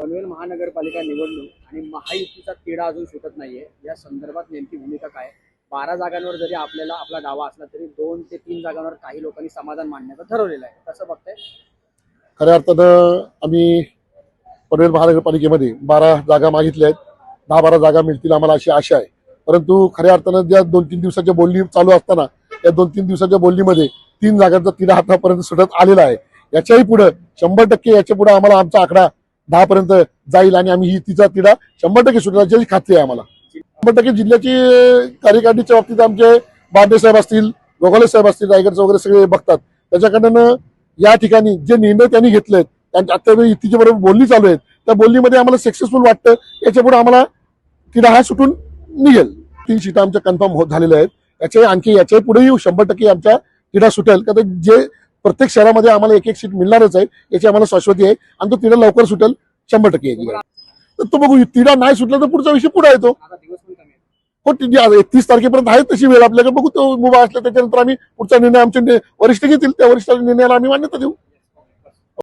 पनवेल महानगरपालिका निवडणूक आणि महायुतीचा तिढा अजून सुटत नाहीये. या संदर्भात नेमकी भूमिका काय? 12 जागांवर जरी आपल्याला आपला दावा असला तरी 2 ते 3 जागांवर काही लोकांनी समाधान मांडण्याचं ठरवलेलं आहे. कसं बघताय? खऱ्या अर्थानं आम्ही पनवेल महानगरपालिकेमध्ये 12 जागा मागितल्या आहेत. 10-12 जागा मिळतील आम्हाला अशी आशा आहे. परंतु खऱ्या अर्थानं ज्या 2-3 दिवसाच्या बोलणी चालू असताना या 2-3 दिवसाच्या बोलणीमध्ये 3 जागांचा तिढा हातापर्यंत सुटत आलेला आहे. याच्याही पुढे 100% याच्या पुढे आम्हाला आमचा आकडा 10 पर्यंत जाईल आणि आम्ही तिचा तिढा 100% सुटण्याची खात्री आहे आम्हाला. 100% जिल्ह्याची कार्यकारिणीच्या बाबतीत आमचे बांडे साहेब असतील, गोगाले साहेब असतील, रायगडचे वगैरे सगळे बघतात. त्याच्याकडनं या ठिकाणी जे निर्णय त्यांनी घेतलेत त्यांच्या आता युतीच्या बरोबर बोलणी चालू आहेत त्या बोलणीमध्ये आम्हाला सक्सेसफुल वाटतं. याच्या पुढे आम्हाला तिढा हा सुटून निघेल. 3 सीटा आमच्या कन्फर्म झालेल्या आहेत. याच्याही पुढेही 100% आमच्या तिढा सुटेल. का तर जे प्रत्येक शहरामध्ये आम्हाला एक सीट मिळणारच आहे याची आम्हाला शाश्वती आहे आणि तो तिढा लवकर सुटेल 100% याची. तर तो बघू, तिढा नाही सुटला तर पुढचा विषय पुढे येतो. हो, 31 तारखेपर्यंत आहे तशी वेळ आपल्याकडे. बघू तो मुभा असला त्याच्यानंतर आम्ही पुढचा निर्णय आमचे वरिष्ठ घेतील, त्या वरिष्ठ निर्णयाला आम्ही मान्यता देऊ.